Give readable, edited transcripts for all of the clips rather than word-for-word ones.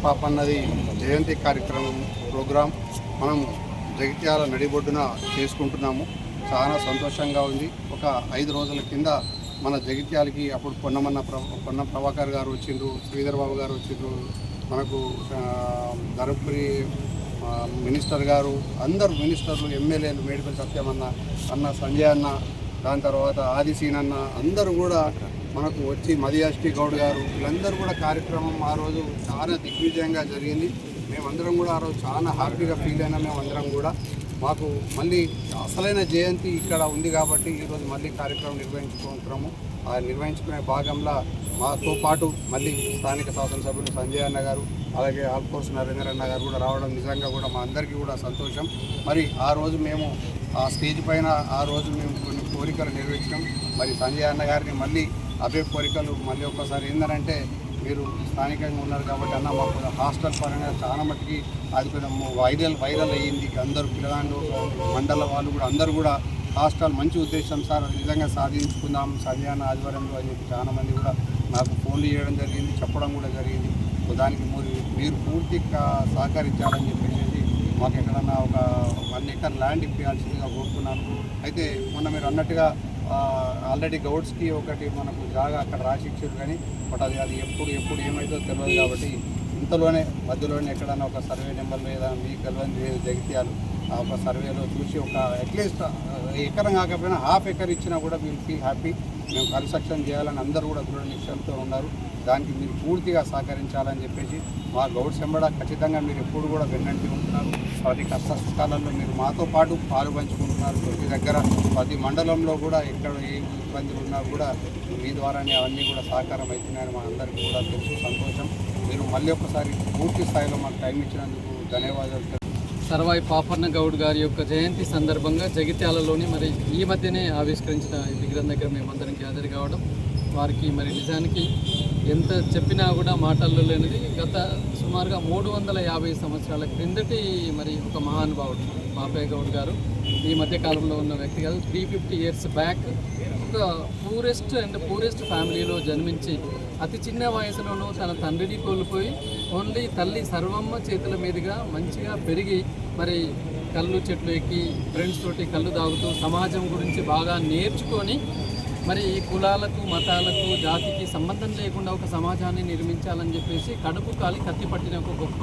పాపన్నది జయంతి కార్యక్రమం ప్రోగ్రాం మనం జగిత్యాల నడిబొడ్డున చేసుకుంటున్నాము. చాలా సంతోషంగా ఉంది. ఒక 5 రోజుల కింద మన జగిత్యాలకి అప్పుడు పొన్నం ప్రభాకర్ గారు వచ్చిండ్రు, శ్రీధర్ బాబు గారు వచ్చిండ్రు, మనకు ధర్మపురి మినిస్టర్ గారు, అందరు మినిస్టర్లు, ఎమ్మెల్యేలు, మేడిపల్లి సత్యమన్న, సంజయ్ అన్న, దాని తర్వాత ఆదిశీన్ అన్న, అందరూ కూడా మనకు వచ్చి మదియాష్టి గౌడ్ గారు, వీళ్ళందరూ కూడా కార్యక్రమం ఆ రోజు చాలా దిగ్విజయంగా జరిగింది. మేమందరం కూడా ఆ రోజు చాలా హ్యాపీగా ఫీల్ అయినా. మేమందరం కూడా మాకు మళ్ళీ అసలైన జయంతి ఇక్కడ ఉంది కాబట్టి ఈరోజు మళ్ళీ కార్యక్రమం నిర్వహించుకుంటున్నాము. ఆ నిర్వహించుకునే భాగంలో మాతో పాటు మళ్ళీ స్థానిక శాసనసభ్యులు సంజయ్ అన్న గారు, అలాగే ఆల్కోర్స్ నరేంద్ర అన్న గారు కూడా రావడం నిజంగా కూడా మా అందరికీ కూడా సంతోషం. మరి ఆ రోజు మేము ఆ స్టేజ్ పైన ఆ రోజు మేము కొన్ని కోరికలు నెరవేర్చాం. మరి సంజయ్ అన్న గారిని మళ్ళీ అవే కోరికలు మళ్ళీ ఒక్కసారి ఏంటంటే, మీరు స్థానికంగా ఉన్నారు కాబట్టి అన్న మాకు హాస్టల్ పరంగా చాలా మట్టుకి అది కొంచెం వైరల్ అయ్యింది. అందరూ పిల్లగాళ్ళు, మండల వాళ్ళు కూడా అందరూ కూడా హాస్టల్ మంచి ఉద్దేశం సార్, నిజంగా సాధించుకుందాం సంజయ్ అన్న ఆధ్వర్యంలో అని చెప్పి చాలామంది కూడా నాకు ఫోన్లు చేయడం జరిగింది, చెప్పడం కూడా జరిగింది. దానికి మీరు పూర్తిగా సహకరించాలని చెప్పేసి మాకు ఎక్కడన్నా ఒక 1 ఎకర్ ల్యాండ్ ఇప్పించాల్సిందిగా కోరుతున్నాను. అయితే మొన్న మీరు అన్నట్టుగా ఆల్రెడీ గౌడ్స్కి ఒకటి మనకు జాగా అక్కడ రాసి ఇచ్చారు, కానీ బట్ అది ఎప్పుడు ఏమైతే తెలియదు. కాబట్టి ఇంతలోనే మధ్యలోనే ఎక్కడన్నా ఒక సర్వే నెంబర్ లేదా మీకు తెలియని జగిత్యాలు ఆ ఒక సర్వేలో చూసి ఒక అట్లీస్ట్ ఎకరం కాకపోయినా ½ ఎకర్ ఇచ్చినా కూడా వీల్ ఫీల్ హ్యాపీ. మేము కన్స్ట్రక్షన్ చేయాలని అందరూ కూడా దృఢ నిశ్చయంతో ఉన్నారు. దానికి మీరు పూర్తిగా సహకరించాలని చెప్పేసి మా గౌడ్స్ వెంబడ ఖచ్చితంగా మీరు ఎప్పుడు కూడా వెన్నంటి ఉంటున్నారు. ప్రతి కష్ట సుఖాలలో మీరు మాతో పాటు పాలు పంచుకుంటున్నారు. ప్రతి దగ్గర ప్రతి మండలంలో కూడా ఎక్కడ ఏ ఇబ్బందులు ఉన్నా కూడా మీ ద్వారానే అవన్నీ కూడా సహకారం అవుతున్నాయని మా అందరికీ కూడా తెలుసు. సంతోషం. మీరు మళ్ళీ ఒకసారి పూర్తి స్థాయిలో మాకు టైం ఇచ్చినందుకు ధన్యవాదాలు. సర్వాయి పాపన్న గౌడ్ గారి యొక్క జయంతి సందర్భంగా జగిత్యాలలోని మరి ఈ మధ్యనే ఆవిష్కరించిన ఈ విగ్రహం దగ్గర మేమందరం గ్యాదర్ కావడం, వారికి మరి నిజానికి ఎంత చెప్పినా కూడా మాటల్లో లేనిది. గత సుమారుగా 350 సంవత్సరాల క్రిందటి మరి ఒక మహానుభావుడు బాపయ్య గౌడ్ గారు ఈ మధ్య కాలంలో ఉన్న వ్యక్తి కాదు. 350 years బ్యాక్ ఒక పూరెస్ట్ ఫ్యామిలీలో జన్మించి అతి చిన్న వయసులోనూ తన తండ్రిని కోల్పోయి ఓన్లీ తల్లి సర్వమ్మ చేతుల మీదుగా మంచిగా పెరిగి మరి కళ్ళు చెట్లు ఎక్కి ఫ్రెండ్స్ తోటి కళ్ళు తాగుతూ సమాజం గురించి బాగా నేర్చుకొని మరి కులాలకు, మతాలకు, జాతికి సంబంధం లేకుండా ఒక సమాజాన్ని నిర్మించాలని చెప్పేసి కడుపు కాలి కత్తి పట్టిన ఒక గొప్ప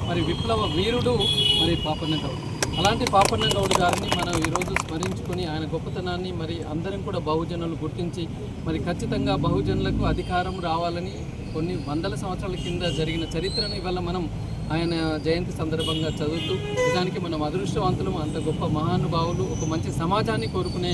మరి విప్లవ వీరుడు మరి పాపన్న గౌడ్. అలాంటి పాపన్న గౌడ్ గారిని మనం ఈరోజు స్మరించుకొని ఆయన గొప్పతనాన్ని మరి అందరం కూడా బహుజనులు గుర్తించి మరి ఖచ్చితంగా బహుజనులకు అధికారం రావాలని కొన్ని వందల సంవత్సరాల కింద జరిగిన చరిత్రను ఇవాళ మనం ఆయన జయంతి సందర్భంగా చదువుతూ నిజానికి మనం అదృష్టవంతులు. అంత గొప్ప మహానుభావులు, ఒక మంచి సమాజాన్ని కోరుకునే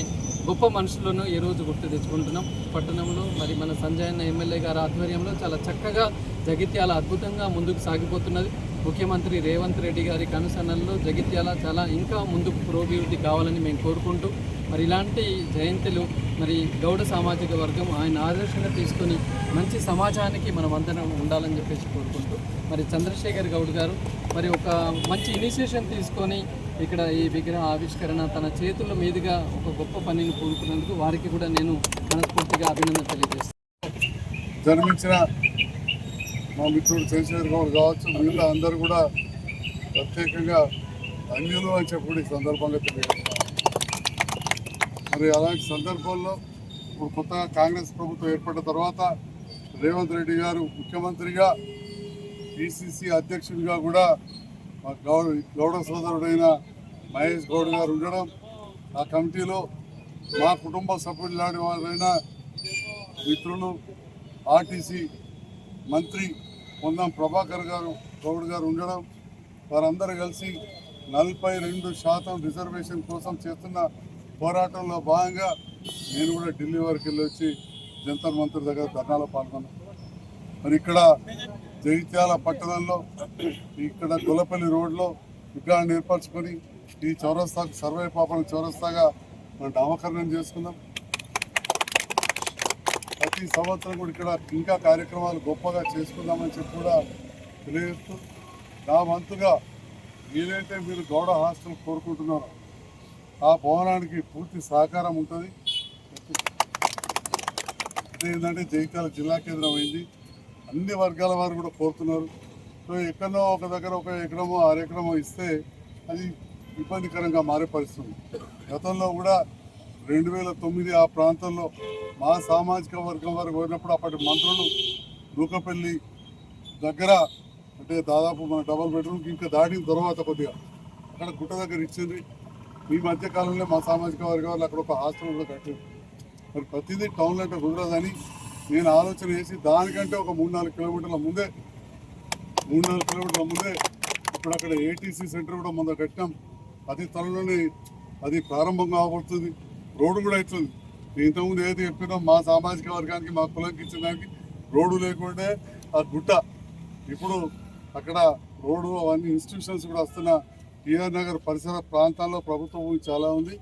గొప్ప మనుషులను ఈరోజు గుర్తు తెచ్చుకుంటున్నాం. పట్టణంలో మరి మన సంజయ్ అన్న ఎమ్మెల్యే గారి ఆధ్వర్యంలో చాలా చక్కగా జగిత్యాల అద్భుతంగా ముందుకు సాగిపోతున్నది. ముఖ్యమంత్రి రేవంత్ రెడ్డి గారి కనుసన్నల్లో జగిత్యాల చాలా ఇంకా ముందుకు పురోభివృద్ధి కావాలని మేము కోరుకుంటూ మరి ఇలాంటి జయంతులు మరి గౌడ సామాజిక వర్గం ఆయన ఆదర్శంగా తీసుకొని మంచి సమాజానికి మనం అందరం ఉండాలని చెప్పేసి కోరుకుంటూ మరి చంద్రశేఖర్ గౌడ్ గారు మరి ఒక మంచి ఇనిషియేషన్ తీసుకొని ఇక్కడ ఈ విగ్రహ ఆవిష్కరణ తన చేతుల మీదుగా ఒక గొప్ప పనిని కోరుకున్నందుకు వారికి కూడా నేను మనస్ఫూర్తిగా అభినందన తెలియజేస్తాను. జన్మించిన మా మిత్రుడు చంద్రశేఖర్ గౌడ్ కావచ్చు, మిగతా అందరూ కూడా ప్రత్యేకంగా ధన్యులు అని చెప్పి ఈ సందర్భంగా తెలియజేస్తాను. మరి అలాంటి సందర్భంలో ఇప్పుడు కొత్తగా కాంగ్రెస్ ప్రభుత్వం ఏర్పడిన తర్వాత రేవంత్ రెడ్డి గారు ముఖ్యమంత్రిగా, పిసిసి అధ్యక్షుడిగా కూడా మా గౌడ సోదరుడైన మహేష్ గౌడ్ గారు ఉండడం, ఆ కమిటీలో మా కుటుంబ సభ్యులు లాంటి వారైన మిత్రులు ఆర్టీసీ మంత్రి పొన్నం ప్రభాకర్ గౌడ్ గారు ఉండడం, వారందరూ కలిసి 42% రిజర్వేషన్ కోసం చేస్తున్న పోరాటంలో భాగంగా నేను కూడా ఢిల్లీ వరకు వెళ్ళి వచ్చి జంతర్ మంతర్ దగ్గర ధర్నాలో పాల్గొన్నాను. మరి ఇక్కడ జగిత్యాల పట్టణంలో ఇక్కడ గొల్లపల్లి రోడ్లో విగ్రహాన్ని ఏర్పరచుకొని ఈ చౌరస్తాకు సర్వే పాపన చౌరస్తాగా మనం నామకరణం చేసుకున్నాం. ప్రతి సంవత్సరం కూడా ఇక్కడ ఇంకా కార్యక్రమాలు గొప్పగా చేసుకుందామని చెప్పి కూడా తెలియజేస్తూ, నా వంతుగా ఏదైతే మీరు గౌడ హాస్టల్ కోరుకుంటున్నారో ఆ భవనానికి పూర్తి సహకారం ఉంటుంది. ఏంటంటే జగిత్యాల జిల్లా కేంద్రం అయింది, అన్ని వర్గాల వారు కూడా కోరుతున్నారు. సో ఎక్కడో ఒక దగ్గర ఒక ఎకరమో అరెకరమో ఇస్తే అది ఇబ్బందికరంగా మారే పరిస్థితి ఉంది. గతంలో కూడా 2009 ఆ ప్రాంతంలో మా సామాజిక వర్గం వారు పోయినప్పుడు అప్పటి మంత్రులు దూకపల్లి దగ్గర అంటే దాదాపు మన డబల్ బెడ్రూమ్కి ఇంకా దాటిన తర్వాత కొద్దిగా అక్కడ గుట్ట దగ్గర ఇచ్చింది. ఈ మధ్య కాలంలో మా సామాజిక వర్గం వాళ్ళు అక్కడ ఒక హాస్టల్ కూడా కట్టింది. మరి ప్రతిదీ టౌన్లో అంటే కుదరదని నేను ఆలోచన చేసి దానికంటే ఒక 3-4 కిలోమీటర్ల ముందే ఇప్పుడు అక్కడ ఏటీసీ సెంటర్ కూడా ముందు కట్టినాం. అతి త్వరలోనే అది ప్రారంభం కాబడుతుంది. రోడ్డు కూడా అవుతుంది. ఇంతకుముందు ఏది చెప్పినాం మా సామాజిక వర్గానికి మా కులంకి ఇచ్చిన దానికి రోడ్డు లేకుంటే ఆ గుట్ట ఇప్పుడు అక్కడ రోడ్డు అవన్నీ ఇన్స్టిట్యూషన్స్ కూడా వస్తున్న టీఆర్ నగర్ పరిసర ప్రాంతాల్లో ప్రభుత్వ భూమి చాలా ఉంది.